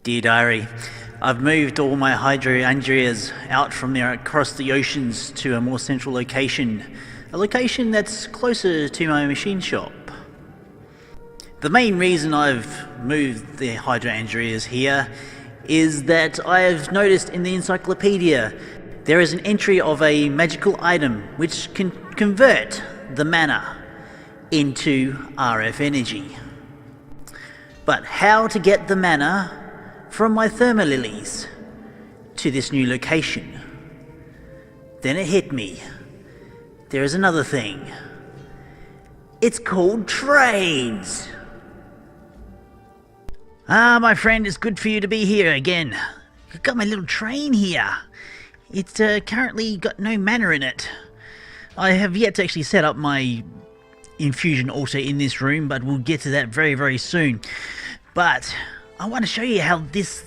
Dear Diary, I've moved all my hydrangeas out from there across the oceans to a more central location, a location that's closer to my machine shop. The main reason I've moved the hydrangeas here is that I've noticed in the encyclopedia there is an entry of a magical item which can convert the mana into RF energy. But how to get the mana from my thermalilies to this new location? Then it hit me. There is another thing. It's called trains. My friend, it's good for you to be here again. I've got my little train here. It's currently got no mana in it. I have yet to actually set up my infusion altar in this room, but we'll get to that very, very soon. But I want to show you how this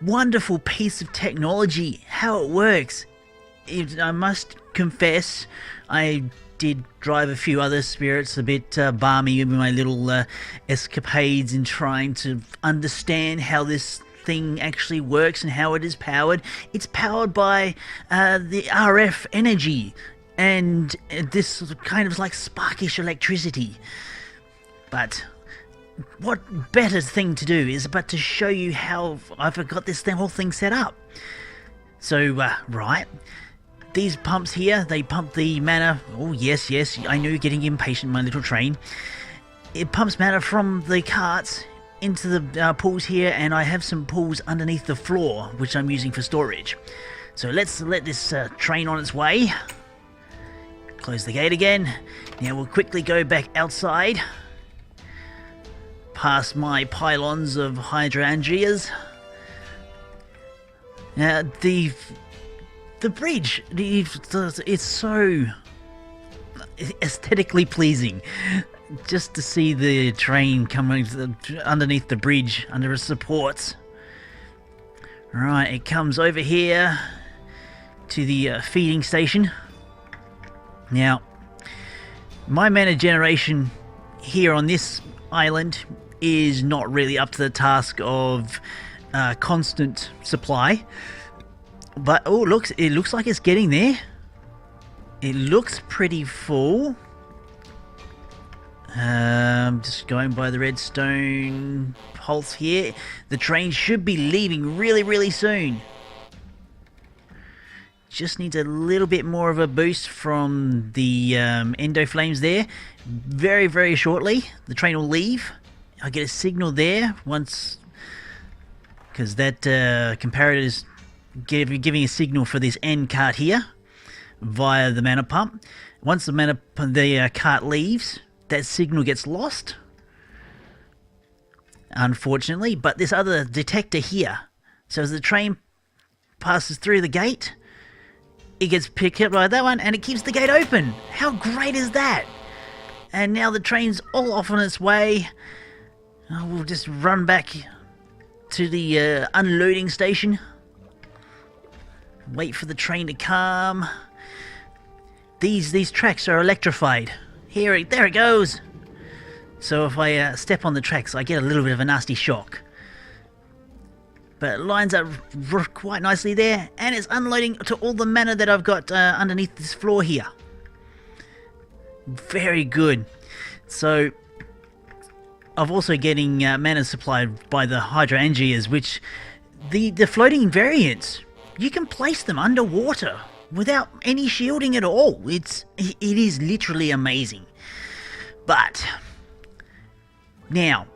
wonderful piece of technology, how it works. I must confess, I did drive a few other spirits a bit balmy with my little escapades in trying to understand how this thing actually works and how it is powered. It's powered by the RF energy and this kind of like sparkish electricity. But what better thing to do is but to show you how I've got this whole thing set up. So, right, these pumps here, they pump the mana. Oh, yes, I know you're getting impatient, my little train. It pumps mana from the carts into the pools here, and I have some pools underneath the floor, which I'm using for storage. So let's let this train on its way. Close the gate again. Now we'll quickly go back outside, past my pylons of hydrangeas. Now the bridge, it's so aesthetically pleasing. Just to see the train coming underneath the bridge, under its supports. Right, it comes over here to the feeding station. Now, my mana generation here on this island is not really up to the task of constant supply. But, oh, it looks like it's getting there. It looks pretty full. Just going by the redstone pulse here. The train should be leaving really, really soon. Just needs a little bit more of a boost from the endo flames there. Very, very shortly, the train will leave. I get a signal there once, because that comparator is giving a signal for this end cart here via the mana pump. Once the cart leaves, that signal gets lost, unfortunately. But this other detector here, so as the train passes through the gate, it gets picked up by that one and it keeps the gate open. How great is that? And now the train's all off on its way. We'll just run back to the unloading station, wait for the train to come. These tracks are electrified. There it goes. So if I step on the tracks, I get a little bit of a nasty shock. But it lines up quite nicely there, and it's unloading to all the mana that I've got underneath this floor here. Very good. So I'm also getting mana supplied by the hydrangeas, which the floating variants, you can place them underwater without any shielding at all. It is literally amazing. But now,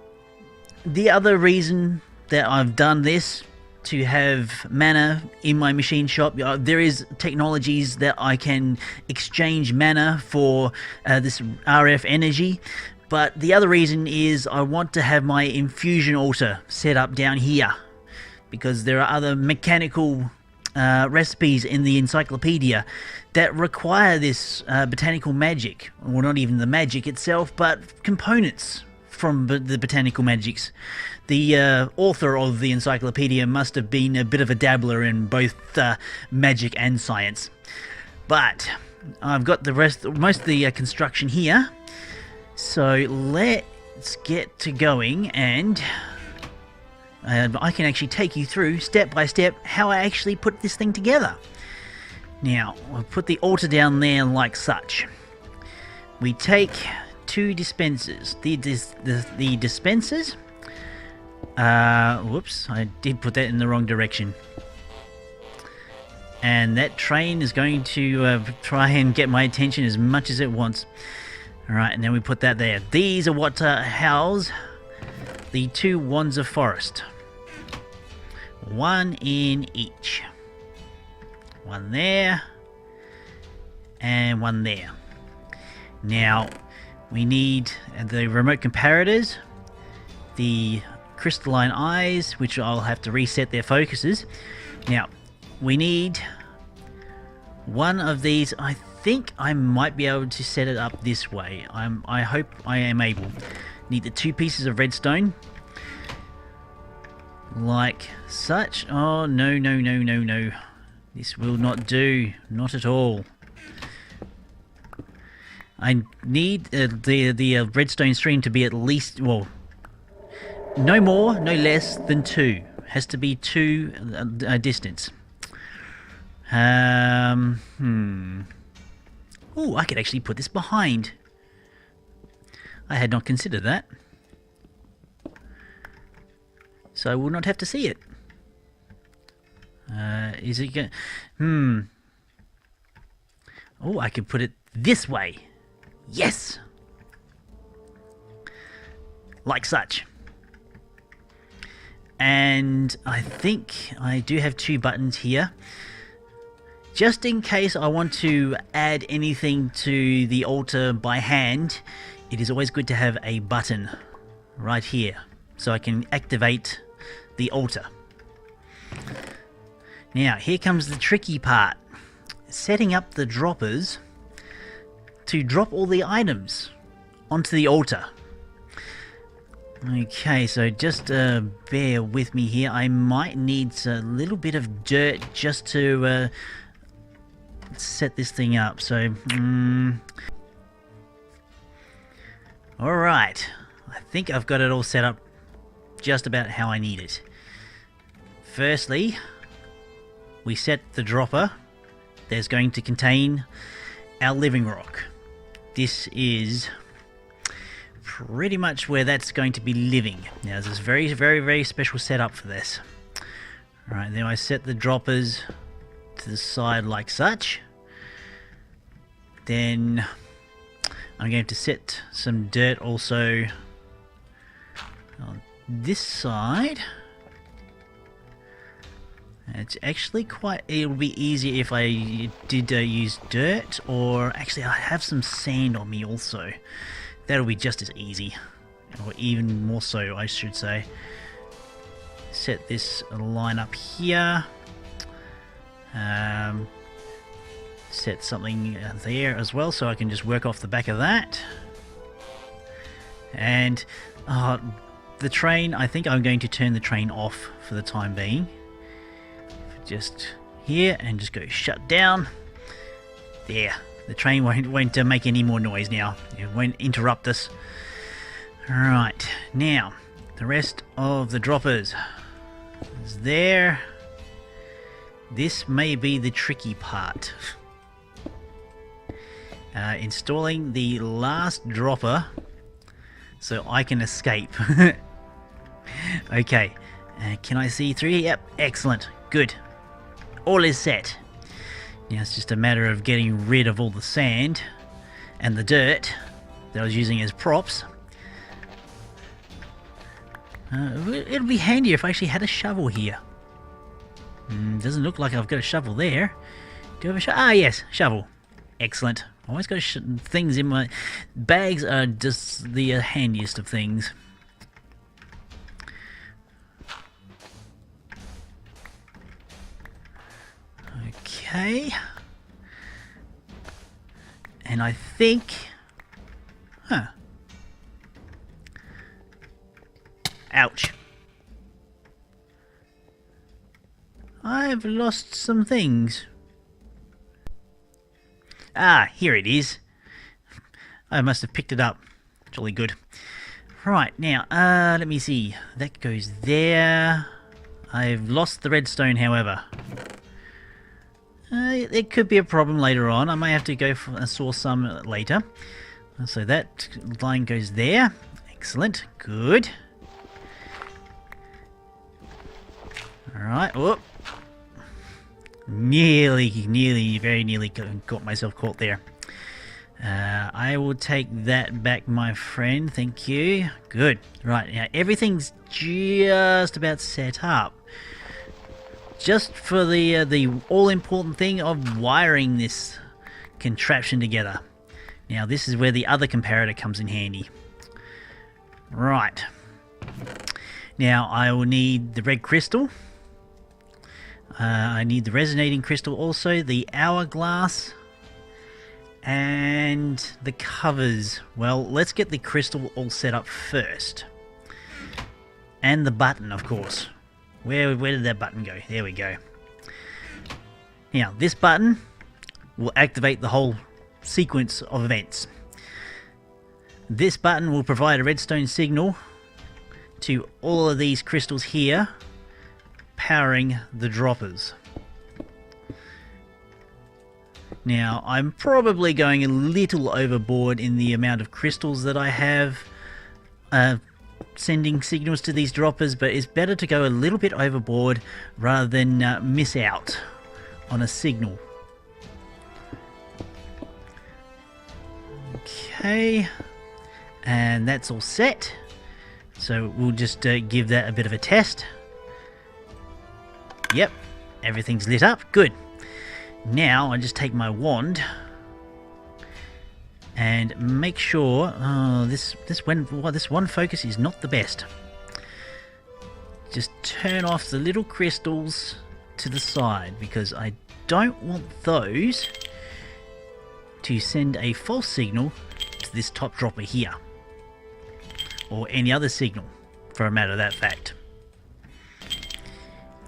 the other reason that I've done this, to have mana in my machine shop, there is technologies that I can exchange mana for this RF energy. But the other reason is I want to have my infusion altar set up down here, because there are other mechanical recipes in the encyclopedia that require this botanical magic. Well, not even the magic itself, but components from the botanical magics. The author of the encyclopedia must have been a bit of a dabbler in both magic and science. But I've got most of the construction here. So let's get to going and I can actually take you through step by step how I actually put this thing together. Now, I'll put the altar down there like such. We take 2 dispensers. The dispensers... whoops, I did put that in the wrong direction. And that train is going to try and get my attention as much as it wants. Alright, and then we put that there. These are what house the 2 wands of forest. 1 in each. 1 there. And 1 there. Now, we need the remote comparators. The crystalline eyes, which I'll have to reset their focuses. Now, we need 1 of these. I think I might be able to set it up this way. I hope I am able. Need the 2 pieces of redstone. Like such. Oh, no, no, no, no, no. This will not do. Not at all. I need the redstone stream to be at least, well, no more, no less than 2. Has to be 2 distance. Oh, I could actually put this behind. I had not considered that. So I will not have to see it. Is it going... Oh, I could put it this way. Yes! Like such. And I think I do have 2 buttons here. Just in case I want to add anything to the altar by hand, it is always good to have a button right here, so I can activate the altar. Now, here comes the tricky part. Setting up the droppers to drop all the items onto the altar. Okay, so just bear with me here. I might need a little bit of dirt just to set this thing up. So, alright. I think I've got it all set up just about how I need it. Firstly, we set the dropper. There's going to contain our living rock. This is pretty much where that's going to be living. Now, there's this very, very, very special setup for this. Alright, then I set the droppers to the side like such. Then I'm going to set some dirt also on this side. It's actually quite... It'll be easier if I did use dirt, or actually I have some sand on me also. That'll be just as easy, or even more so, I should say. Set this line up here. Set something there as well, so I can just work off the back of that. And the train, I think I'm going to turn the train off for the time being. Just here, and just go shut down. There. The train won't make any more noise now. It won't interrupt us. Alright, now, the rest of the droppers is there. This may be the tricky part. Installing the last dropper so I can escape. Okay, can I see through here? Yep, excellent, good. All is set. Now it's just a matter of getting rid of all the sand and the dirt that I was using as props. It'll be handier if I actually had a shovel here. Doesn't look like I've got a shovel there. Do I have a shovel? Ah, yes, shovel. Excellent. I always got things in my... Bags are just the handiest of things. Okay. And I think... Ouch. I've lost some things. Ah, here it is. I must have picked it up. Jolly good. Right, now, let me see. That goes there. I've lost the redstone, however. It could be a problem later on. I may have to go source some later. So that line goes there. Excellent. Good. Alright. Whoop. Very nearly got myself caught there. I will take that back, my friend. Thank you. Good. Right, now everything's just about set up. Just for the all-important thing of wiring this contraption together. Now, this is where the other comparator comes in handy. Right. Now, I will need the red crystal. I need the resonating crystal also, the hourglass, and the covers. Well, let's get the crystal all set up first. And the button, of course. Where did that button go? There we go. Now, this button will activate the whole sequence of events. This button will provide a redstone signal to all of these crystals here, powering the droppers. Now, I'm probably going a little overboard in the amount of crystals that I have sending signals to these droppers, but it's better to go a little bit overboard rather than miss out on a signal. Okay, and that's all set. So we'll just give that a bit of a test. Yep, everything's lit up. Good. Now I just take my wand and make sure this one focus is not the best. Just turn off the little crystals to the side because I don't want those to send a false signal to this top dropper here, or any other signal for a matter of that fact.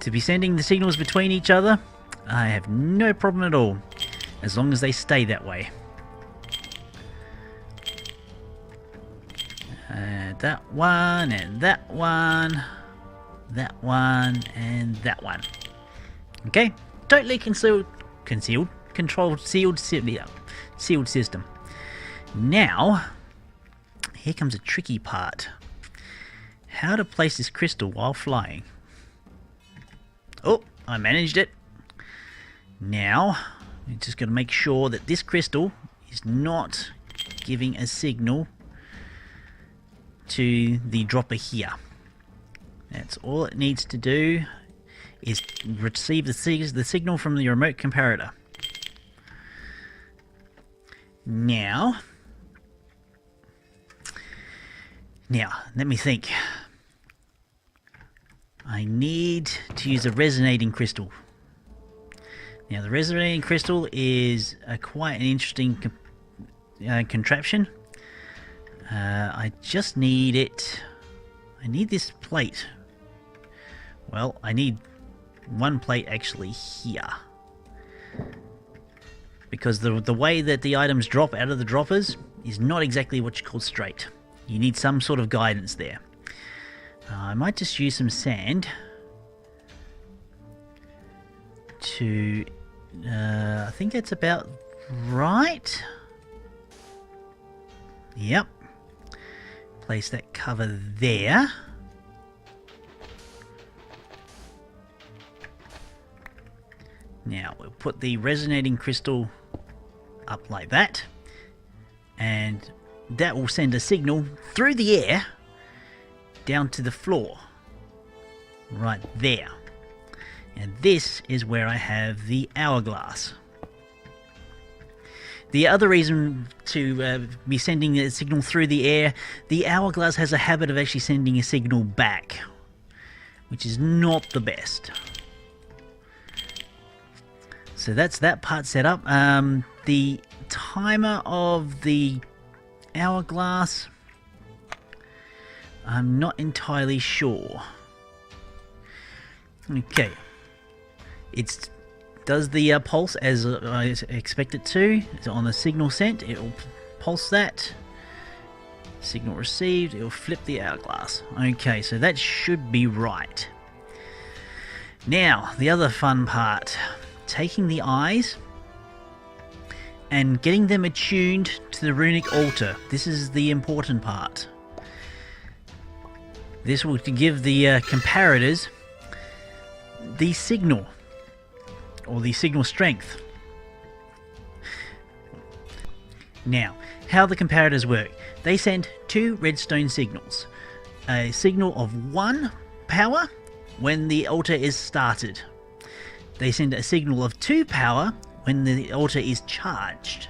To be sending the signals between each other, I have no problem at all, as long as they stay that way. That one, and that one, that one, and that one. Okay, totally controlled sealed system. Now, here comes a tricky part. How to place this crystal while flying. Oh, I managed it. Now, we're just going to make sure that this crystal is not giving a signal to the dropper here. That's all it needs to do, is receive the signal from the remote comparator. Now, let me think. I need to use a resonating crystal. Now, the resonating crystal is quite an interesting contraption. I just need it. I need this plate. Well, I need one plate actually here. Because the way that the items drop out of the droppers is not exactly what you call straight. You need some sort of guidance there. I might just use some sand to... I think that's about right. Yep. Place that cover there. Now we'll put the resonating crystal up like that, and that will send a signal through the air down to the floor right there. And this is where I have the hourglass. The other reason to be sending a signal through the air, the hourglass has a habit of actually sending a signal back, which is not the best. So that's that part set up. The timer of the hourglass, I'm not entirely sure. Okay. It does the pulse as I expect it to. It's on the signal sent. It will pulse that. Signal received, it'll flip the hourglass. Okay, so that should be right. Now, the other fun part. Taking the eyes and getting them attuned to the runic altar. This is the important part. This will give the comparators the signal, or the signal strength. Now, how the comparators work. They send 2 redstone signals. A signal of 1 power when the altar is started. They send a signal of 2 power when the altar is charged.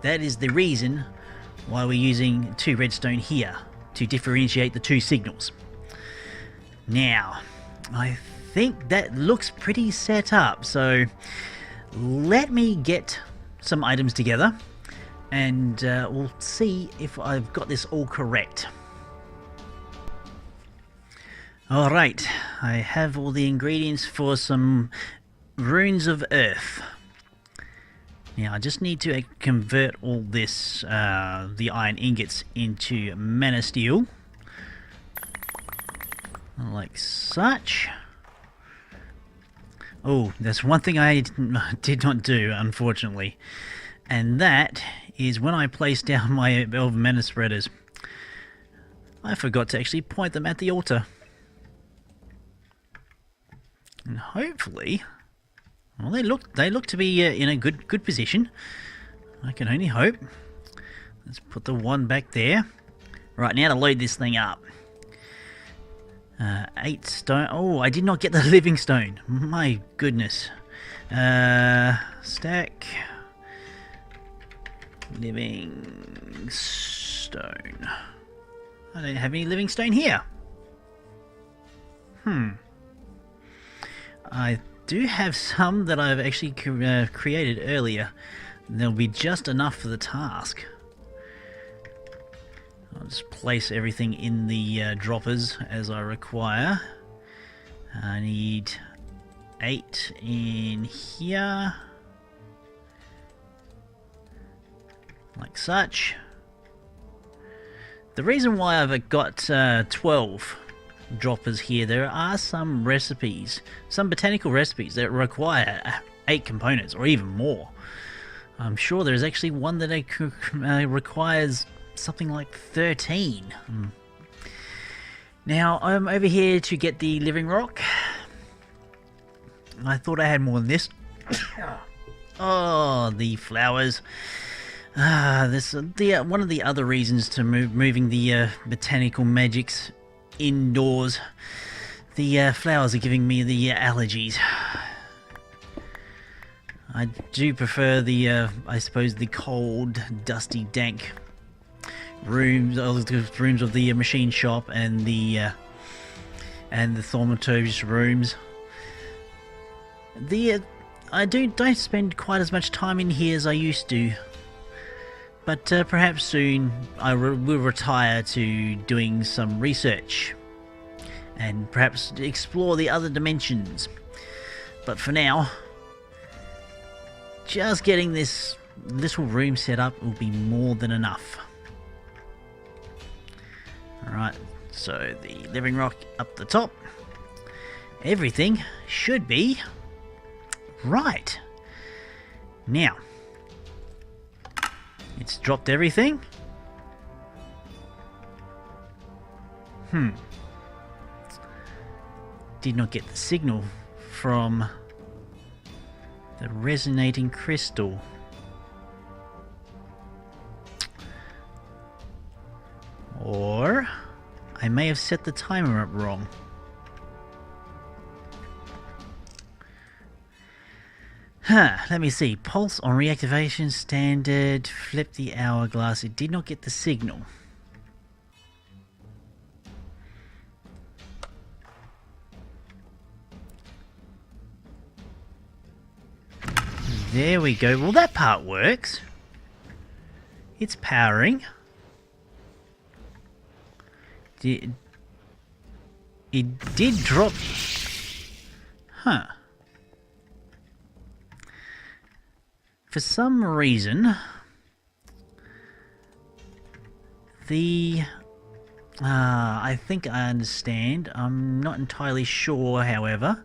That is the reason why we're using 2 redstone here, to differentiate the 2 signals. Now, I think that looks pretty set up, so let me get some items together and we'll see if I've got this all correct. Alright, I have all the ingredients for some runes of earth. Now I just need to convert all this, the iron ingots, into mana steel. Like such. Oh, that's one thing I did not do, unfortunately. And that is when I placed down my elven mana spreaders, I forgot to actually point them at the altar. And hopefully, well, they look to be in a good position. I can only hope. Let's put the one back there. Right, now to load this thing up. 8 stone. Oh, I did not get the living stone. My goodness. Stack. Living stone. I don't have any living stone here. I do have some that I've actually created earlier. There'll be just enough for the task. I'll just place everything in the droppers as I require. I need 8 in here. Like such. The reason why I've got 12 droppers here, there are some recipes, some botanical recipes that require 8 components or even more. I'm sure there's actually one that requires something like 13. Now I'm over here to get the living rock. I thought I had more than this. Oh, the flowers. This one of the other reasons to moving the botanical magics indoors. The flowers are giving me the allergies. I do prefer the, I suppose, the cold, dusty, dank rooms of the machine shop and the thaumaturge's rooms. I don't spend quite as much time in here as I used to. But perhaps soon I will retire to doing some research and perhaps explore the other dimensions. But for now, just getting this little room set up will be more than enough. Alright, so the living rock up the top. Everything should be right. Now, it's dropped everything. Did not get the signal from the resonating crystal. Or I may have set the timer up wrong. Let me see. Pulse on reactivation standard. Flip the hourglass. It did not get the signal. There we go. Well, that part works. It's powering. It did drop. For some reason, The... I think I understand. I'm not entirely sure, however.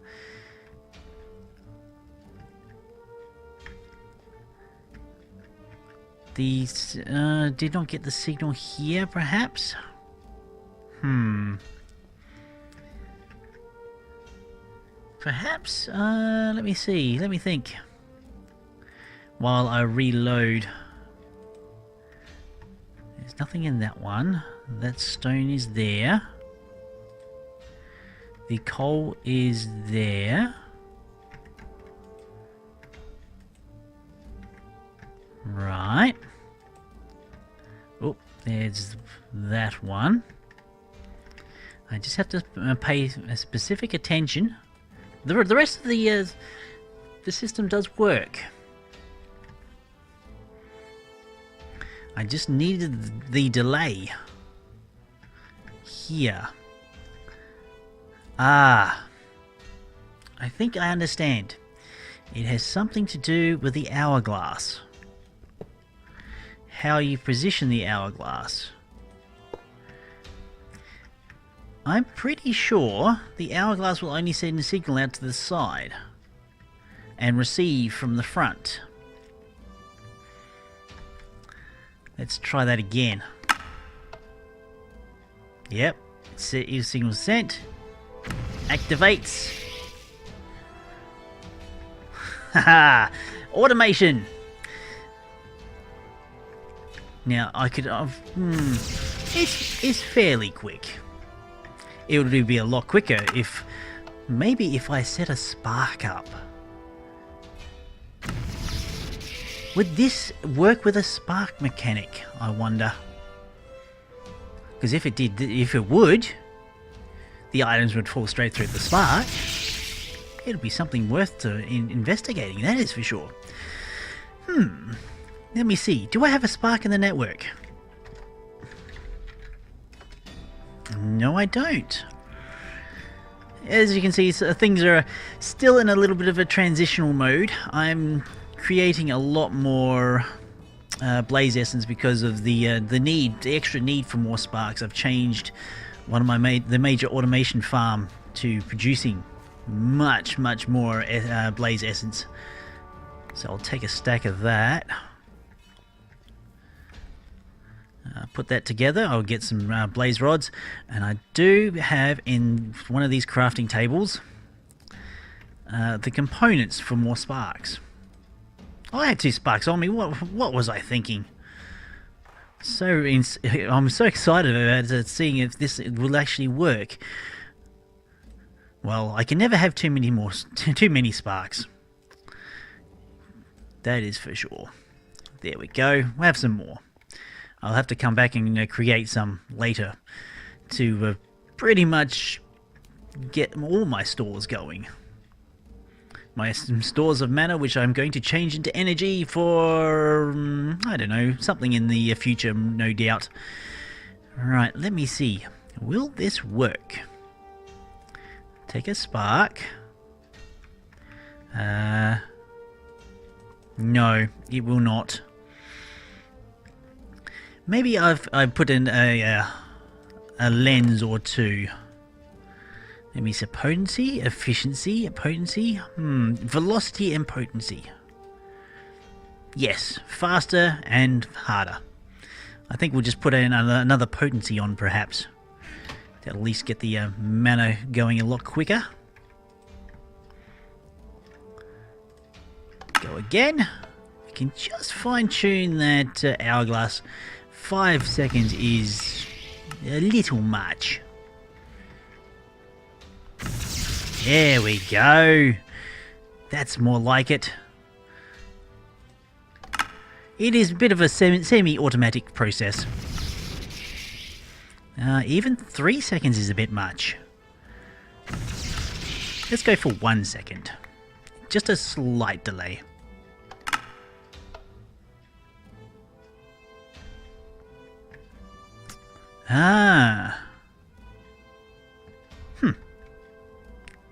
These did not get the signal here, perhaps? Perhaps, let me see, let me think. While I reload. There's nothing in that one. That stone is there. The coal is there. Right. Oh, there's that one. I just have to pay specific attention. The rest of the system does work. I just needed the delay here. Ah, I think I understand. It has something to do with the hourglass. How you position the hourglass. I'm pretty sure the hourglass will only send a signal out to the side and receive from the front. Let's try that again. Yep, signal sent. Activates. Haha, automation. Now I could. It's fairly quick. It would be a lot quicker if maybe if I set a spark up. Would this work with a spark mechanic, I wonder? Because if it did, if it would, the items would fall straight through the spark. It'd be something worth investigating, that is for sure. Let me see. Do I have a spark in the network? No, I don't. As you can see, things are still in a little bit of a transitional mode. I'm creating a lot more blaze essence because of the extra need for more sparks. I've changed one of the major automation farm to producing much more blaze essence. So I'll take a stack of that. Put that together. I'll get some blaze rods, and I do have in one of these crafting tables the components for more sparks. Oh, I had 2 sparks on me. What was I thinking? I'm so excited about it, seeing if this will actually work. Well, I can never have too many sparks. That is for sure. There we go. We'll have some more. I'll have to come back and create some later to pretty much get all my stores going. My stores of mana, which I'm going to change into energy for, I don't know, something in the future, no doubt. Right, let me see. Will this work? Take a spark. No, it will not. Maybe I've put in a lens or two. Let me see, potency, efficiency, potency, velocity and potency. Yes, faster and harder. I think we'll just put in another potency on, perhaps. To at least get the mana going a lot quicker. Go again. We can just fine-tune that hourglass. 5 seconds is a little much. There we go. That's more like it. It is a bit of a semi-automatic process. Even 3 seconds is a bit much. Let's go for 1 second. Just a slight delay.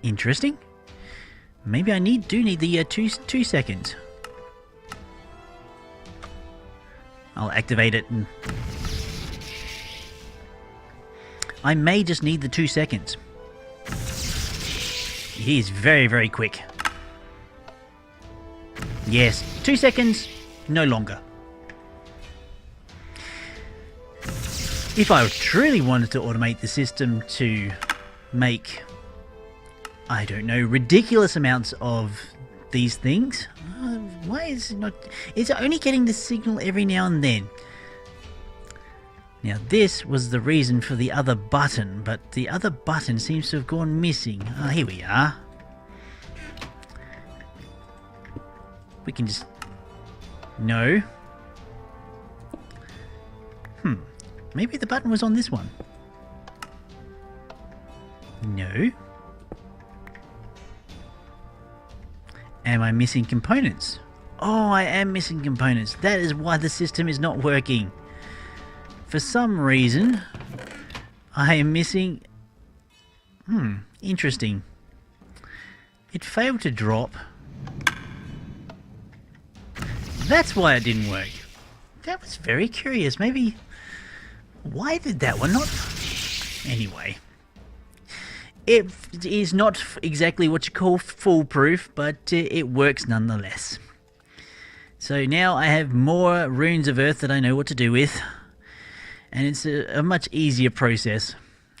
Interesting. Maybe I do need the 2 seconds. I'll activate it and I may just need the 2 seconds. He is very, very quick. Yes, 2 seconds, no longer. If I truly wanted to automate the system to make, I don't know, ridiculous amounts of these things, why is it not? Is it only getting the signal every now and then? Now this was the reason for the other button, but the other button seems to have gone missing. Ah, here we are. We can just... No. Maybe the button was on this one. No. Am I missing components? Oh, I am missing components. That is why the system is not working. For some reason, I am missing... interesting. It failed to drop. That's why it didn't work. That was very curious. Maybe... Why did that one not... Anyway. It is not exactly what you call foolproof, but it works nonetheless. So now I have more runes of earth that I know what to do with. And it's a much easier process.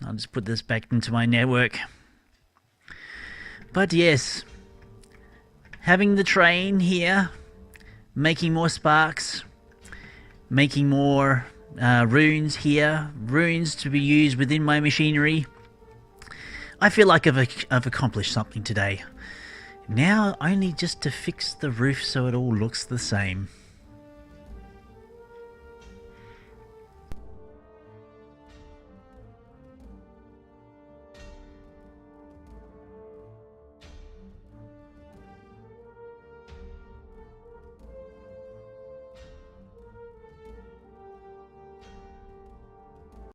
I'll just put this back into my network. But yes, having the train here, making more sparks, making more runes here, runes to be used within my machinery. I feel like I've accomplished something today. Now only just to fix the roof so it all looks the same.